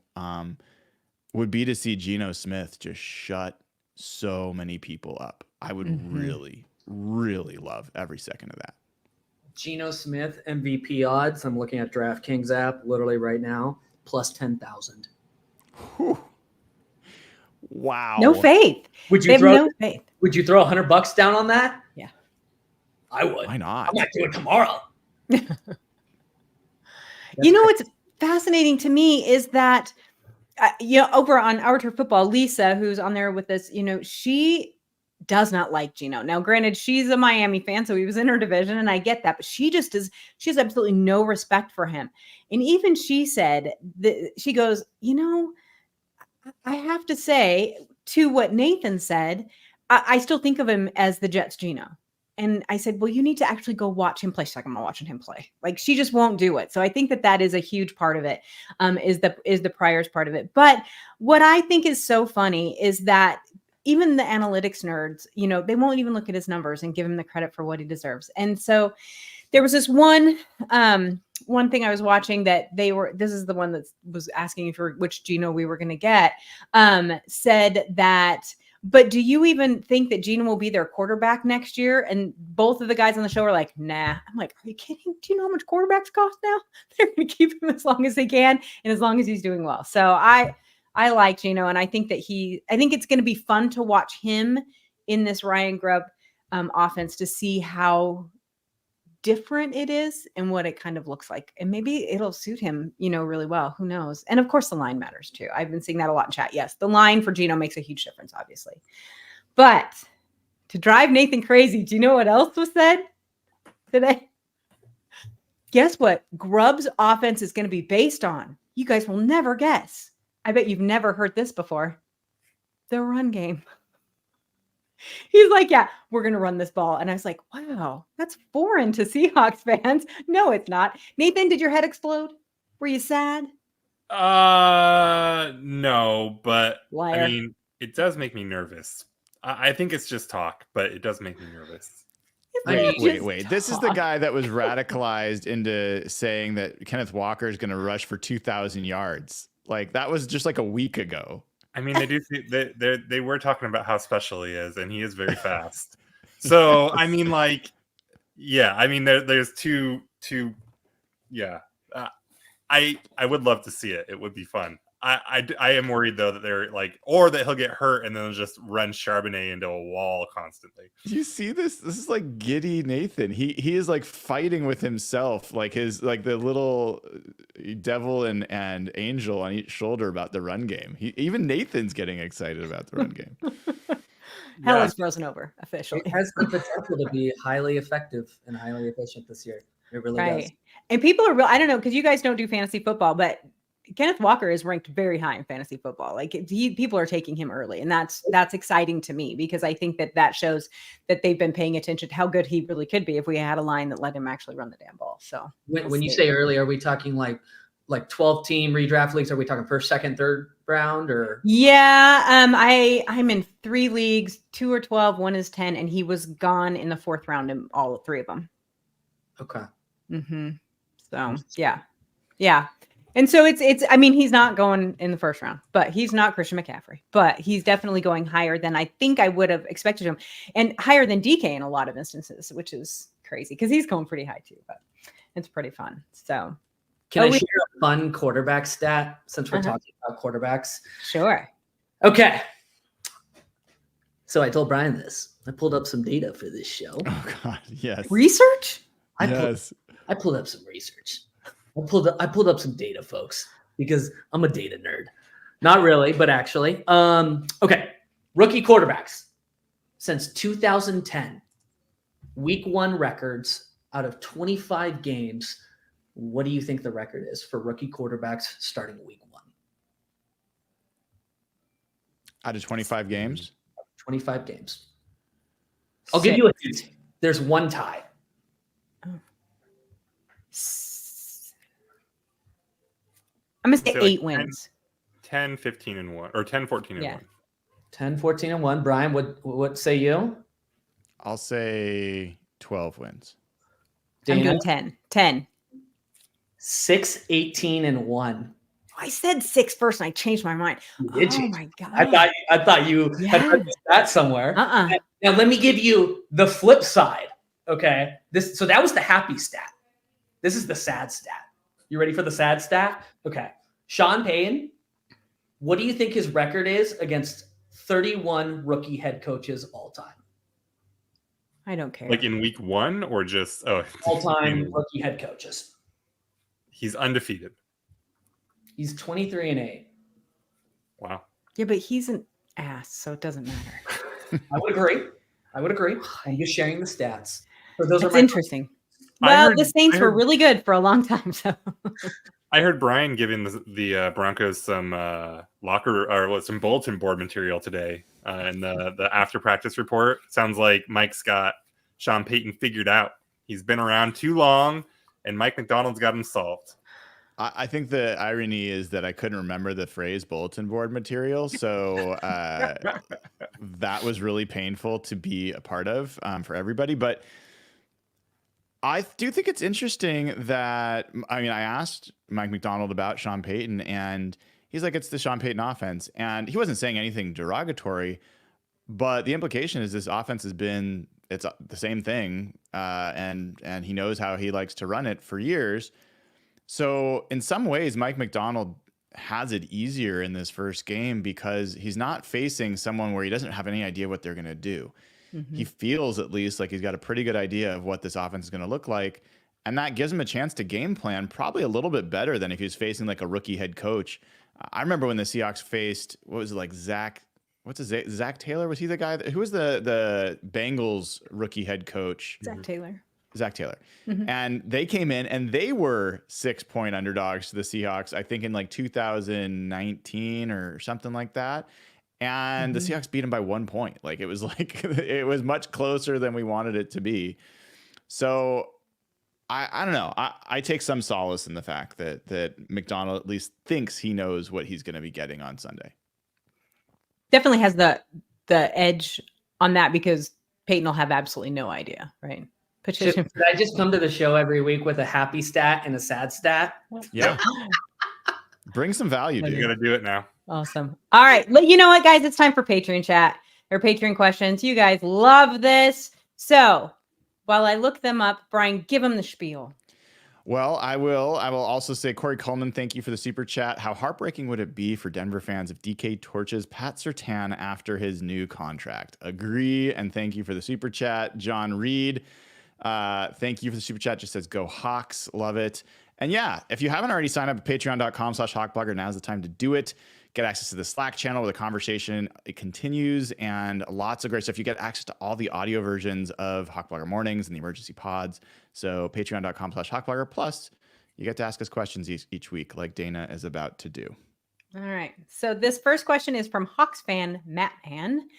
[SPEAKER 1] would be to see Gino Smith just shut so many people up. I would really, really love every second of that.
[SPEAKER 3] Gino Smith MVP odds. I'm looking at DraftKings app literally right now, plus 10,000.
[SPEAKER 1] Wow.
[SPEAKER 4] No faith.
[SPEAKER 3] Would
[SPEAKER 4] They
[SPEAKER 3] you
[SPEAKER 4] have
[SPEAKER 3] throw?
[SPEAKER 4] no faith.
[SPEAKER 3] Would you throw $100 down on that?
[SPEAKER 4] Yeah.
[SPEAKER 3] I would.
[SPEAKER 1] Why not?
[SPEAKER 3] I might do it tomorrow.
[SPEAKER 4] You know what's fascinating to me is that, over on Our Turf Football, Lisa, who's on there with us, she does not like Gino. Now, granted, she's a Miami fan, so he was in her division, and I get that, but she has absolutely no respect for him. And even she said that she goes, I have to say, to what Nathan said, I still think of him as the Jets Gino. And I said, well, you need to actually go watch him play. She's like, I'm not watching him play. Like, she just won't do it. So I think that is a huge part of it, is the priors part of it. But what I think is so funny is that even the analytics nerds, they won't even look at his numbers and give him the credit for what he deserves. And so there was this one thing I was watching that this is the one that was asking for which Gino we were going to get, said that, but do you even think that Gino will be their quarterback next year? And both of the guys on the show were like, nah. I'm like, are you kidding? Do you know how much quarterbacks cost now? They're going to keep him as long as they can and as long as he's doing well. So I like Gino, and I think that I think it's going to be fun to watch him in this Ryan Grubb offense to see how different it is and what it kind of looks like. And maybe it'll suit him, really well. Who knows? And of course the line matters too. I've been seeing that a lot in chat. Yes, the line for Gino makes a huge difference, obviously. But to drive Nathan crazy, do you know what else was said today? Guess what Grubb's offense is going to be based on? You guys will never guess. I bet you've never heard this before. The run game. He's like, yeah, we're going to run this ball. And I was like, wow, that's foreign to Seahawks fans. No, it's not. Nathan, did your head explode? Were you sad?
[SPEAKER 2] No, but
[SPEAKER 4] Liar.
[SPEAKER 2] I mean, it does make me nervous. I think it's just talk, but it does make me nervous.
[SPEAKER 1] Wait. This is the guy that was radicalized into saying that Kenneth Walker is going to rush for 2,000 yards. Like, that was just like a week ago.
[SPEAKER 2] I mean, they were talking about how special he is, and he is very fast. So, I mean, like, yeah, I mean, there's two. Yeah, I would love to see it. It would be fun. I am worried though that they're like, or that he'll get hurt and then just run Charbonnet into a wall constantly.
[SPEAKER 1] You see this? This is like giddy Nathan. He is like fighting with himself, like the little devil and angel on each shoulder about the run game. Even Nathan's getting excited about the run game.
[SPEAKER 4] Hell is frozen over officially.
[SPEAKER 3] It has the potential to be highly effective and highly efficient this year. It really does.
[SPEAKER 4] And people are real. I don't know, because you guys don't do fantasy football, but Kenneth Walker is ranked very high in fantasy football. Like, people are taking him early, and that's exciting to me, because I think that shows that they've been paying attention to how good he really could be if we had a line that let him actually run the damn ball. So
[SPEAKER 3] when you say early, are we talking like 12-team redraft leagues? Are we talking first, second, third round, or?
[SPEAKER 4] Yeah, I'm in 3 leagues. 2 are 12, 1 is 10, and he was gone in the 4th round in all 3 of them.
[SPEAKER 3] Okay.
[SPEAKER 4] So yeah. And so it's, I mean, he's not going in the 1st round, but he's not Christian McCaffrey, but he's definitely going higher than I think I would have expected him, and higher than DK in a lot of instances, which is crazy because he's going pretty high too, but it's pretty fun. So
[SPEAKER 3] can I share a fun quarterback stat since we're talking about quarterbacks?
[SPEAKER 4] Sure.
[SPEAKER 3] Okay. So I told Brian this. I pulled up some data for this show.
[SPEAKER 1] Oh God, yes.
[SPEAKER 4] Research?
[SPEAKER 3] I pulled up some research. I pulled up some data, folks, because I'm a data nerd. Not really, but actually. Okay. Rookie quarterbacks since 2010. Week 1 records out of 25 games. What do you think the record is for rookie quarterbacks starting week 1?
[SPEAKER 1] Out of 25 games?
[SPEAKER 3] 25 games. I'll give you a hint. There's one tie.
[SPEAKER 4] I'm going to say
[SPEAKER 2] Say like
[SPEAKER 4] 8 wins.
[SPEAKER 2] 10, 15, and 1, or 10, 14, and
[SPEAKER 4] Yeah.
[SPEAKER 2] 1.
[SPEAKER 3] 10, 14, and 1. Brian, what say you?
[SPEAKER 1] I'll say 12 wins.
[SPEAKER 4] I'm
[SPEAKER 3] Dayna?
[SPEAKER 4] doing 10. 10.
[SPEAKER 3] 6, 18, and 1.
[SPEAKER 4] I said 6 first and I changed my mind.
[SPEAKER 3] You did
[SPEAKER 4] Oh
[SPEAKER 3] change.
[SPEAKER 4] my God.
[SPEAKER 3] I thought you had
[SPEAKER 4] Yeah.
[SPEAKER 3] heard that somewhere. Now let me give you the flip side. Okay. So that was the happy stat. This is the sad stat. You ready for the sad stat? Okay. Sean Payton, what do you think his record is against 31 rookie head coaches all time?
[SPEAKER 4] I don't care.
[SPEAKER 2] Like in week 1 or just
[SPEAKER 3] All time rookie head coaches.
[SPEAKER 2] He's undefeated.
[SPEAKER 3] He's 23-8.
[SPEAKER 2] Wow.
[SPEAKER 4] Yeah, but he's an ass, so it doesn't matter.
[SPEAKER 3] I would agree. I'm just sharing the stats. So those
[SPEAKER 4] That's
[SPEAKER 3] are
[SPEAKER 4] interesting. Well, the Saints
[SPEAKER 2] I
[SPEAKER 4] were
[SPEAKER 2] heard-
[SPEAKER 4] really good for a long time. So
[SPEAKER 2] I heard Brian giving the Broncos some some bulletin board material today in the after practice report. Sounds like Mike's got Sean Payton figured out. He's been around too long, and Mike McDonald's got him solved.
[SPEAKER 1] I think the irony is that I couldn't remember the phrase bulletin board material. So that was really painful to be a part of for everybody. But I do think it's interesting that, I asked Mike McDonald about Sean Payton, and he's like, it's the Sean Payton offense. And he wasn't saying anything derogatory, but the implication is this offense has been, it's the same thing. And he knows how he likes to run it for years. So in some ways, Mike McDonald has it easier in this first game because he's not facing someone where he doesn't have any idea what they're going to do. Mm-hmm. He feels at least like he's got a pretty good idea of what this offense is going to look like. And that gives him a chance to game plan probably a little bit better than if he was facing like a rookie head coach. I remember when the Seahawks faced, Zach Taylor? Was he the guy who was the Bengals rookie head coach?
[SPEAKER 4] Zach Taylor.
[SPEAKER 1] Mm-hmm. And they came in and they were 6-point underdogs to the Seahawks, I think in like 2019 or something like that. And the Seahawks beat them by 1 point. Like it was much closer than we wanted it to be. So I don't know. I take some solace in the fact that McDonald at least thinks he knows what he's going to be getting on Sunday.
[SPEAKER 4] Definitely has the edge on that because Peyton will have absolutely no idea, right?
[SPEAKER 3] Should I just come to the show every week with a happy stat and a sad stat?
[SPEAKER 1] Yeah. Bring some value, dude.
[SPEAKER 2] You got to do it now.
[SPEAKER 4] Awesome. All right. You know what, guys? It's time for Patreon chat or Patreon questions. You guys love this. So while I look them up, Brian, give them the spiel.
[SPEAKER 1] Well, I will also say, Corey Coleman, thank you for the super chat. How heartbreaking would it be for Denver fans if DK torches Pat Surtain after his new contract? Agree. And thank you for the super chat. John Reed, thank you for the super chat. Just says go Hawks. Love it. And yeah, if you haven't already signed up at patreon.com/hawkblogger, now's the time to do it. Get access to the Slack channel where the conversation it continues and lots of great stuff. You get access to all the audio versions of Hawkblogger Mornings and the emergency pods. So patreon.com/hawkblogger. Plus, you get to ask us questions each week like Dayna is about to do.
[SPEAKER 4] All right. So this first question is from Hawks fan Matt Mann.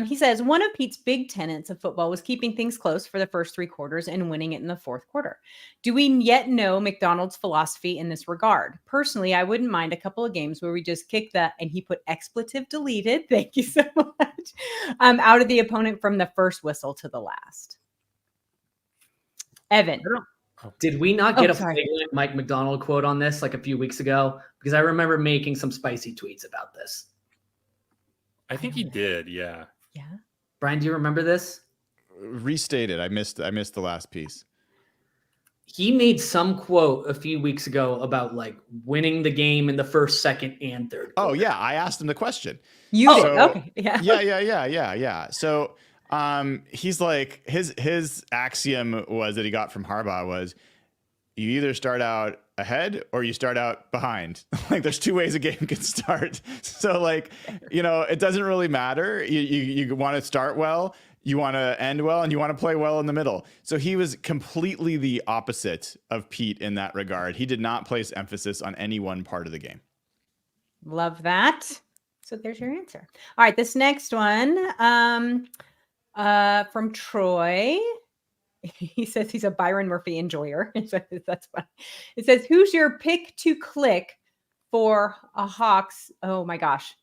[SPEAKER 4] He says, one of Pete's big tenets of football was keeping things close for the first 3 quarters and winning it in the 4th quarter. Do we yet know McDonald's philosophy in this regard? Personally, I wouldn't mind a couple of games where we just kick the, and he put expletive deleted, thank you so much, out of the opponent from the first whistle to the last. Evan.
[SPEAKER 3] Did we not get a flagrant Mike McDonald quote on this like a few weeks ago? Because I remember making some spicy tweets about this.
[SPEAKER 2] I think he did, yeah.
[SPEAKER 4] Yeah.
[SPEAKER 3] Brian, do you remember this?
[SPEAKER 1] Restate it. I missed the last piece.
[SPEAKER 3] He made some quote a few weeks ago about like winning the game in the 1st, 2nd, and 3rd quarter.
[SPEAKER 1] Oh yeah, I asked him the question.
[SPEAKER 4] You did. Okay. Yeah.
[SPEAKER 1] Yeah. So he's like his axiom was that he got from Harbaugh was you either start out ahead or you start out behind. Like there's 2 ways a game can start. So like, it doesn't really matter. You want to start well, you want to end well, and you want to play well in the middle. So he was completely the opposite of Pete in that regard. He did not place emphasis on any one part of the game.
[SPEAKER 4] Love that. So there's your answer. All right. This next one from Troy. He says he's a Byron Murphy enjoyer. So that's fun. It says, who's your pick to click for a Hawks? Oh my gosh.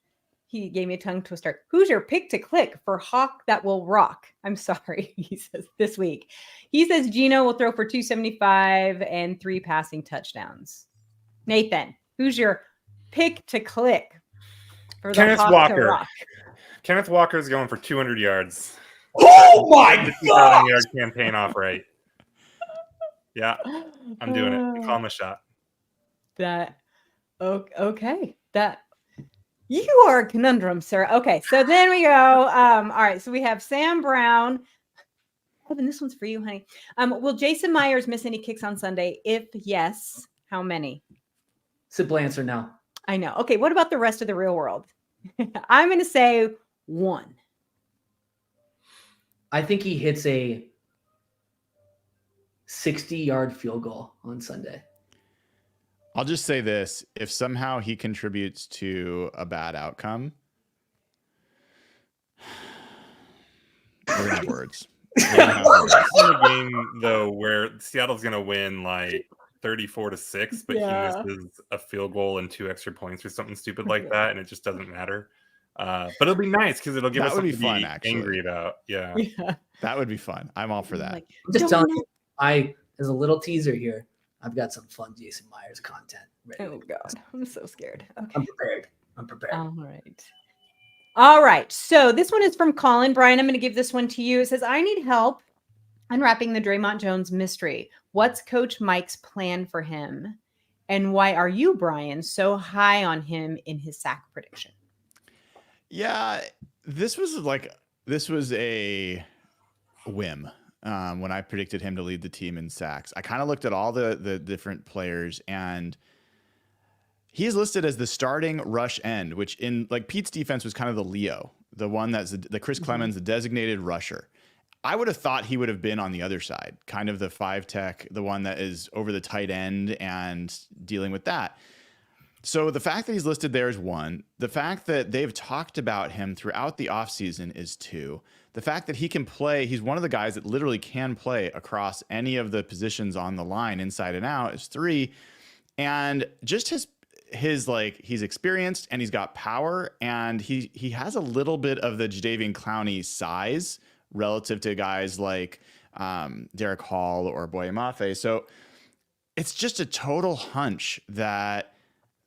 [SPEAKER 4] He gave me a tongue twister. Who's your pick to click for Hawk that will rock? I'm sorry. He says this week. He says Gino will throw for 275 and 3 passing touchdowns. Nathan, who's your pick to click for the
[SPEAKER 2] Kenneth
[SPEAKER 4] Hawk to
[SPEAKER 2] Walker.
[SPEAKER 4] rock?
[SPEAKER 2] Kenneth Walker is going for 200 yards.
[SPEAKER 3] Oh my
[SPEAKER 2] 50,000-yard campaign off right. Yeah, I'm doing it. I'm calling the shot.
[SPEAKER 4] That okay. That you are a conundrum, sir. Okay, so then we go. All right, so we have Sam Brown. Evan, this one's for you, honey. Will Jason Myers miss any kicks on Sunday? If yes, how many?
[SPEAKER 3] Simple answer, no.
[SPEAKER 4] I know. Okay, what about the rest of the real world? I'm going to say 1.
[SPEAKER 3] I think he hits a 60-yard field goal on Sunday.
[SPEAKER 1] I'll just say this. If somehow he contributes to a bad outcome, we're going to have words. We're gonna have words.
[SPEAKER 2] In a game, though, where Seattle's going to win like 34-6, but he misses a field goal and 2 extra points or something stupid like that, and it just doesn't matter. But it'll be nice because it'll give us something to be angry about. Yeah.
[SPEAKER 1] That would be fun. I'm all for that.
[SPEAKER 3] I'm just telling you, as a little teaser here, I've got some fun Jason Myers content ready.
[SPEAKER 4] Oh God, I'm so scared. Okay.
[SPEAKER 3] I'm prepared.
[SPEAKER 4] All right. So this one is from Colin. Brian, I'm going to give this one to you. It says, I need help unwrapping the Draymond Jones mystery. What's Coach Mike's plan for him? And why are you, Brian, so high on him in his sack prediction?
[SPEAKER 1] Yeah, this was a whim when I predicted him to lead the team in sacks. I kind of looked at all the different players, and he's listed as the starting rush end, which in like Pete's defense was kind of the Leo, the one that's the Chris Clemens, the designated rusher. I would have thought he would have been on the other side, kind of the 5 tech, the one that is over the tight end and dealing with that. So the fact that he's listed there is 1. The fact that they've talked about him throughout the offseason is 2. The fact that he can play, he's one of the guys that literally can play across any of the positions on the line inside and out is 3. And just his like, he's experienced and he's got power, and he has a little bit of the Jadeveon Clowney size relative to guys like Derek Hall or Boye Mafe. So it's just a total hunch that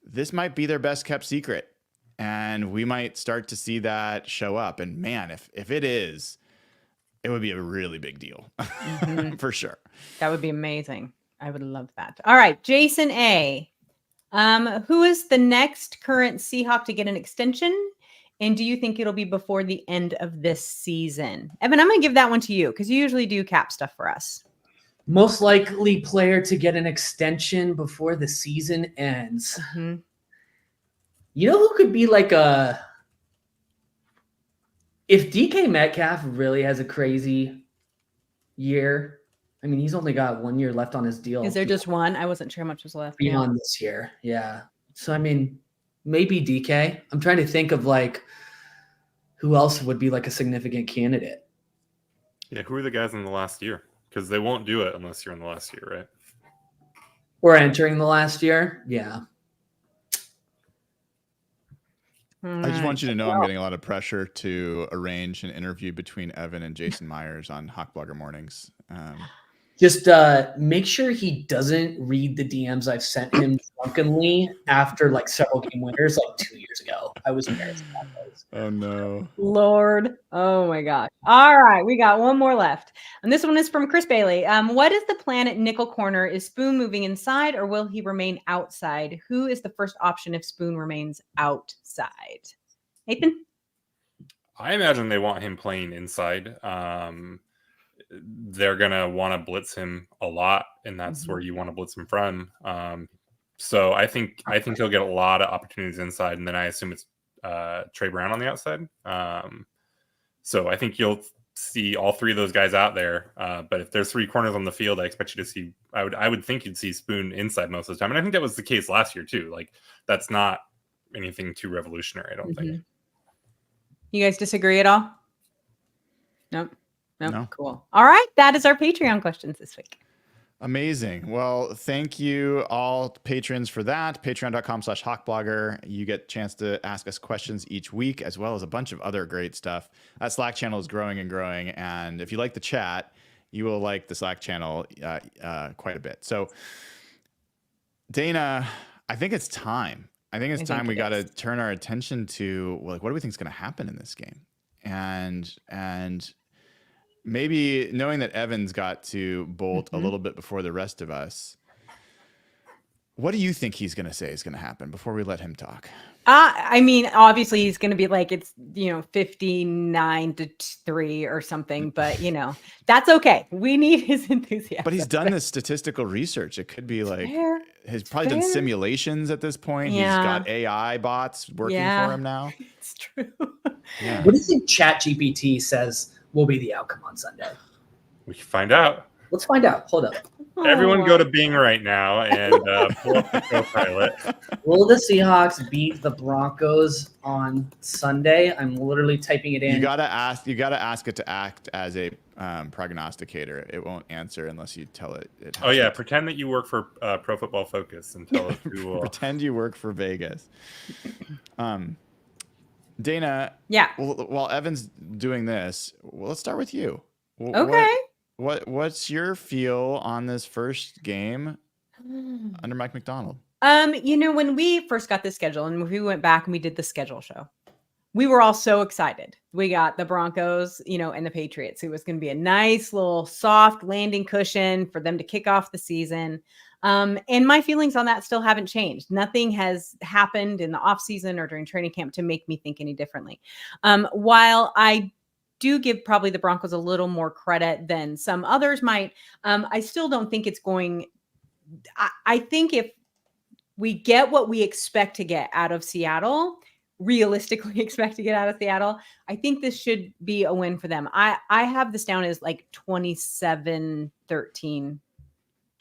[SPEAKER 1] this might be their best kept secret, and we might start to see that show up. And man, if it is, it would be a really big deal for sure.
[SPEAKER 4] That would be amazing. I would love that. All right, Jason A. Who is the next current Seahawk to get an extension? And do you think it'll be before the end of this season? Evan, I'm going to give that one to you because you usually do cap stuff for us.
[SPEAKER 3] Most likely player to get an extension before the season ends.
[SPEAKER 4] Mm-hmm.
[SPEAKER 3] You know who could be like if DK Metcalf really has a crazy year? I mean, he's only got 1 year left on his deal.
[SPEAKER 4] Is there just one? I wasn't sure how much was left.
[SPEAKER 3] Beyond this year. Yeah. So, I mean, maybe DK. I'm trying to think of like who else would be like a significant candidate.
[SPEAKER 2] Yeah, who are the guys in the last year? Because they won't do it unless you're in the last year, right?
[SPEAKER 3] Or entering the last year. Yeah.
[SPEAKER 1] I just want you to know I'm getting a lot of pressure to arrange an interview between Evan and Jason Myers on Hawk Blogger Mornings.
[SPEAKER 3] Just make sure he doesn't read the DMs I've sent him drunkenly after like several game winners like 2 years ago. I was embarrassed about those.
[SPEAKER 1] Oh, no.
[SPEAKER 4] Lord. Oh, my gosh. All right. We got one more left. And this one is from Chris Bailey. What is the plan at nickel corner? Is Spoon moving inside or will he remain outside? Who is the first option if Spoon remains outside? Nathan?
[SPEAKER 2] I imagine they want him playing inside. They're going to want to blitz him a lot, and that's where you want to blitz him from. So I think he'll get a lot of opportunities inside, and then I assume it's Trey Brown on the outside. So I think you'll see all 3 of those guys out there. But if there's 3 corners on the field, I expect you to see. I would think you'd see Spoon inside most of the time, and I think that was the case last year too. Like that's not anything too revolutionary. I don't think.
[SPEAKER 4] You guys disagree at all? Nope. No,
[SPEAKER 1] No.
[SPEAKER 4] cool. All right. That is our Patreon questions this week.
[SPEAKER 1] Amazing. Well, thank you all patrons for that. Patreon.com/hawkblogger. You get a chance to ask us questions each week, as well as a bunch of other great stuff. That Slack channel is growing and growing. And if you like the chat, you will like the Slack channel quite a bit. So, Dayna, I think it's time. I think it's time we got to turn our attention to, like, what do we think is going to happen in this game? And maybe knowing that Evan's got to bolt a little bit before the rest of us, what do you think he's going to say is going to happen before we let him talk?
[SPEAKER 4] I mean, obviously he's going to be like, it's, 59-3 or something, but that's okay. We need his enthusiasm.
[SPEAKER 1] But he's done this statistical research. It could be like, he's probably done simulations at this point.
[SPEAKER 4] Yeah.
[SPEAKER 1] He's got AI bots working for him now.
[SPEAKER 4] It's true.
[SPEAKER 1] Yeah.
[SPEAKER 3] What do you think ChatGPT says will be the outcome on Sunday?
[SPEAKER 2] We can find out.
[SPEAKER 3] Let's find out. Hold up.
[SPEAKER 2] Everyone go to Bing right now and pull up the Copilot.
[SPEAKER 3] Will the Seahawks beat the Broncos on Sunday? I'm literally typing it in.
[SPEAKER 1] You gotta ask it to act as a prognosticator. It won't answer unless you tell it.
[SPEAKER 2] Oh yeah, pretend that you work for Pro Football Focus and tell us who will.
[SPEAKER 1] Pretend you work for Vegas. Dayna.
[SPEAKER 4] Yeah.
[SPEAKER 1] While Evan's doing this, let's start with you.
[SPEAKER 4] Okay.
[SPEAKER 1] What's your feel on this first game under Mike McDonald?
[SPEAKER 4] When we first got the schedule and we went back and we did the schedule show, we were all so excited. We got the Broncos, and the Patriots. It was going to be a nice little soft landing cushion for them to kick off the season. And my feelings on that still haven't changed. Nothing has happened in the offseason or during training camp to make me think any differently. While I do give probably the Broncos a little more credit than some others might, I still don't think it's going. I think if we get what we expect to get out of Seattle, realistically expect to get out of Seattle, I think this should be a win for them. I have this down as like 27-13,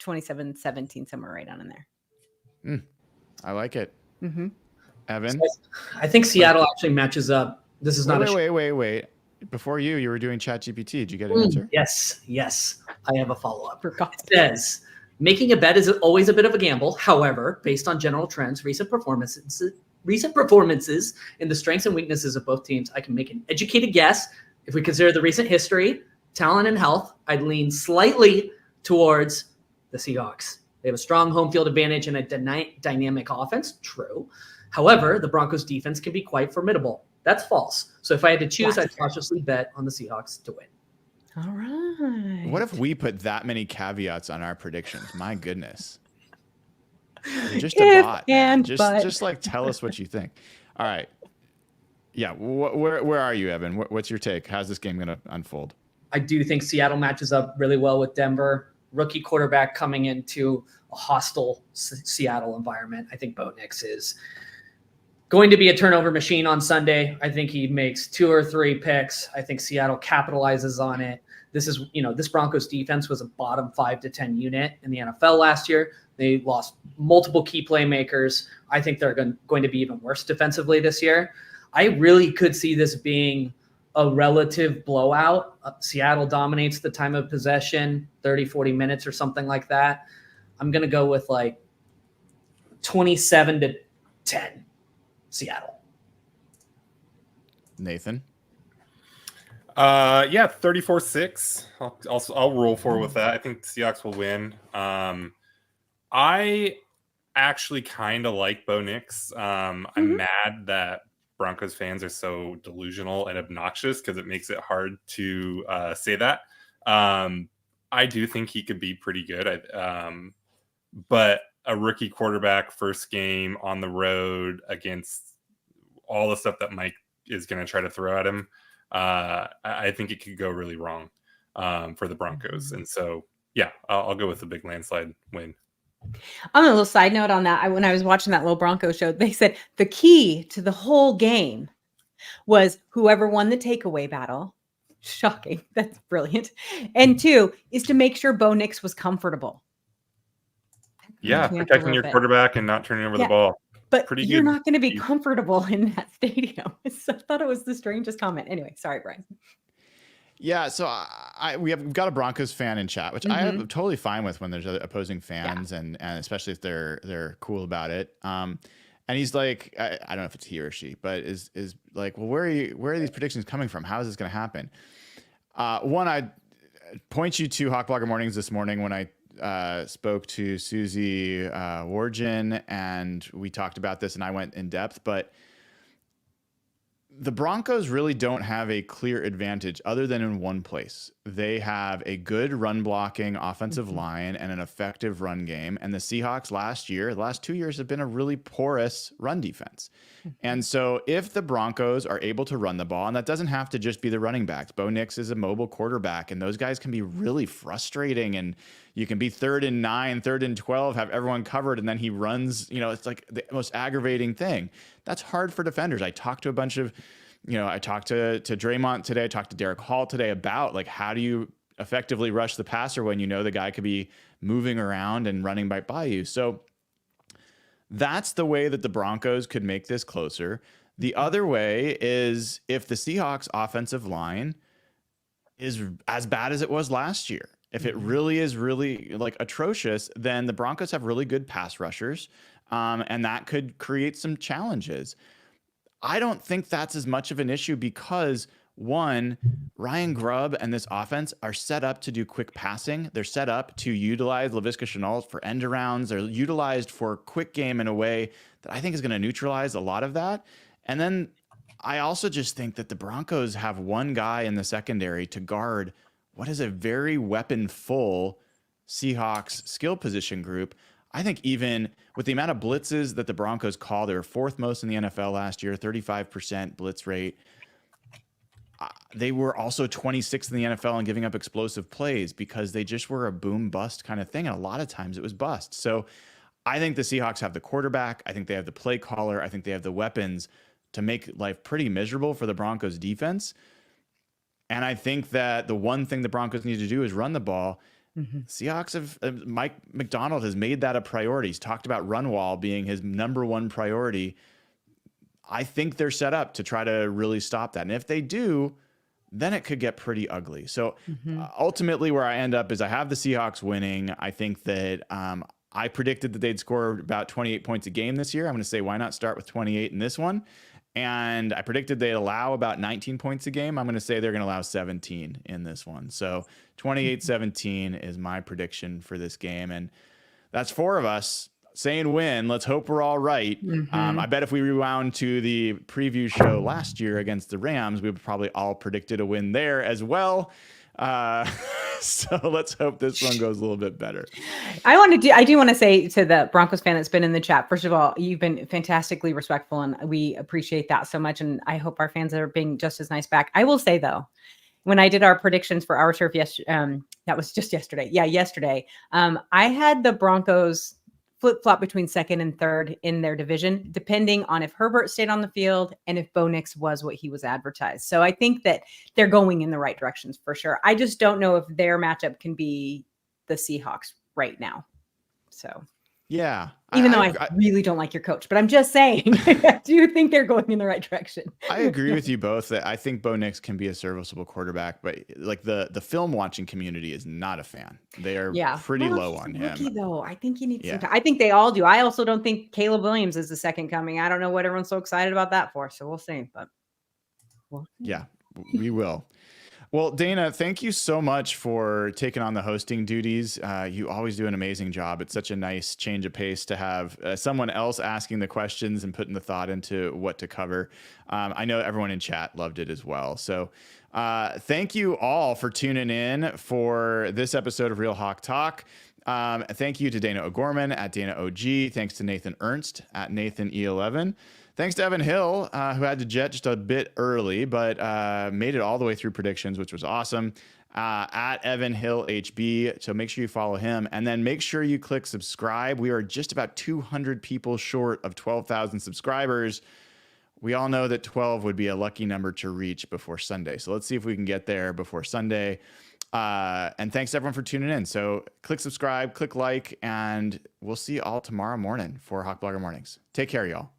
[SPEAKER 4] 27-17, somewhere right down in there.
[SPEAKER 1] I like it.
[SPEAKER 4] Mm-hmm.
[SPEAKER 1] Evan?
[SPEAKER 3] I think Seattle actually matches up. This is not
[SPEAKER 1] wait. Before you were doing ChatGPT. Did you get an answer?
[SPEAKER 3] Yes. I have a follow-up.
[SPEAKER 4] For God's
[SPEAKER 3] It says, making a bet is always a bit of a gamble. However, based on general trends, recent performances in the strengths and weaknesses of both teams, I can make an educated guess. If we consider the recent history, talent, and health, I'd lean slightly towards the Seahawks. They have a strong home field advantage and a dynamic offense. True. However, the Broncos defense can be quite formidable. That's false. So if I had to choose, I'd cautiously bet on the Seahawks to win.
[SPEAKER 4] All right.
[SPEAKER 1] What if we put that many caveats on our predictions? My goodness. You're just a bot. Just like tell us what you think. All right. Yeah. Where are you, Evan? What's your take? How's this game going to unfold?
[SPEAKER 3] I do think Seattle matches up really well with Denver. Rookie quarterback coming into a hostile Seattle environment. I think Bo Nix is going to be a turnover machine on Sunday. I think he makes 2 or 3 picks. I think Seattle capitalizes on it. This Broncos defense was a bottom 5 to 10 unit in the NFL last year. They lost multiple key playmakers. I think they're going to be even worse defensively this year. I really could see this being a relative blowout. Seattle dominates the time of possession, 30, 40 minutes or something like that. I'm going to go with like 27-10 Seattle.
[SPEAKER 1] Nathan?
[SPEAKER 2] 34-6. I'll roll forward with that. I think the Seahawks will win. I actually kind of like Bo Nix. I'm mad that Broncos fans are so delusional and obnoxious because it makes it hard to say that. I do think he could be pretty good. But a rookie quarterback first game on the road against all the stuff that Mike is going to try to throw at him, I think it could go really wrong for the Broncos. And so, yeah, I'll go with the big landslide win.
[SPEAKER 4] On a little side note on that, when I was watching that little Broncos show, they said the key to the whole game was whoever won the takeaway battle. Shocking. That's brilliant. And 2 is to make sure Bo Nix was comfortable.
[SPEAKER 2] Yeah, protecting your quarterback and not turning over the ball.
[SPEAKER 4] But you're not going to be comfortable in that stadium. So I thought it was the strangest comment. Anyway, sorry, Brian.
[SPEAKER 1] Yeah, so we've got a Broncos fan in chat, which I am totally fine with when there's other opposing fans, and especially if they're cool about it. And he's like, I don't know if it's he or she, but is like, well, where are these predictions coming from? How is this going to happen? One, I point you to Hawk Blogger Mornings this morning when I spoke to Susie Wargin, and we talked about this, and I went in depth, but the Broncos really don't have a clear advantage other than in one place. They have a good run blocking offensive line and an effective run game. And the Seahawks the last 2 years have been a really porous run defense. And so if the Broncos are able to run the ball, and that doesn't have to just be the running backs, Bo Nix is a mobile quarterback, and those guys can be really frustrating. And you can be 3rd and 9, 3rd and 12, have everyone covered, and then he runs, it's like the most aggravating thing. That's hard for defenders. I talked to a bunch of, I talked to Draymond today. I talked to Derek Hall today about like, how do you effectively rush the passer when the guy could be moving around and running right by you? So that's the way that the Broncos could make this closer. The other way is if the Seahawks offensive line is as bad as it was last year. If it really is like atrocious, then the Broncos have really good pass rushers, and that could create some challenges. I don't think that's as much of an issue because, one, Ryan Grubb and this offense are set up to do quick passing. They're set up to utilize Laviska Shenault for end arounds. They're utilized for quick game in a way that I think is going to neutralize a lot of that. And then I also just think that the Broncos have one guy in the secondary to guard what is a very weapon-full Seahawks skill position group. I think even with the amount of blitzes that the Broncos call, they were 4th most in the NFL last year, 35% blitz rate. They were also 26th in the NFL in giving up explosive plays because they just were a boom bust kind of thing. And a lot of times it was bust. So I think the Seahawks have the quarterback. I think they have the play caller. I think they have the weapons to make life pretty miserable for the Broncos defense. And I think that the one thing the Broncos need to do is run the ball. Seahawks have Mike McDonald has made that a priority. He's talked about run wall being his number one priority. I think they're set up to try to really stop that. And if they do, then it could get pretty ugly. So ultimately where I end up is I have the Seahawks winning. I think that I predicted that they'd score about 28 points a game this year. I'm going to say, why not start with 28 in this one? And I predicted they'd allow about 19 points a game. I'm going to say they're going to allow 17 in this one. So 28-17 is my prediction for this game. And that's 4 of us saying win. Let's hope we're all right. I bet if we rewound to the preview show last year against the Rams, we would probably all predicted a win there as well. So let's hope this one goes a little bit better.
[SPEAKER 4] I do want to say to the Broncos fan that's been in the chat, first of all, you've been fantastically respectful and we appreciate that so much. And I hope our fans are being just as nice back. I will say though, when I did our predictions for our turf that was just yesterday. Yeah, yesterday. I had the Broncos flip-flop between 2nd and 3rd in their division, depending on if Herbert stayed on the field and if Bo Nix was what he was advertised. So I think that they're going in the right directions for sure. I just don't know if their matchup can be the Seahawks right now. So
[SPEAKER 1] yeah,
[SPEAKER 4] even though I really don't like your coach, but I'm just saying, I do think they're going in the right direction.
[SPEAKER 1] I agree with you both that I think Bo Nix can be a serviceable quarterback, but like the film watching community is not a fan. They are pretty low on him.
[SPEAKER 4] Rookie, though. I think he needs some time. I think they all do. I also don't think Caleb Williams is the second coming. I don't know what everyone's so excited about that for. So we'll see. But
[SPEAKER 1] yeah, we will. Well, Dayna, thank you so much for taking on the hosting duties. You always do an amazing job. It's such a nice change of pace to have someone else asking the questions and putting the thought into what to cover. I know everyone in chat loved it as well. So thank you all for tuning in for this episode of Real Hawk Talk. Thank you to Dayna O'Gorman at Dayna OG. Thanks to Nathan Ernst at Nathan E11. Thanks to Evan Hill, who had to jet just a bit early, but made it all the way through predictions, which was awesome. At Evan Hill HB. So make sure you follow him. And then make sure you click subscribe. We are just about 200 people short of 12,000 subscribers. We all know that 12 would be a lucky number to reach before Sunday. So let's see if we can get there before Sunday. And thanks everyone for tuning in. So click subscribe, click like, and we'll see you all tomorrow morning for Hawk Blogger Mornings. Take care, y'all.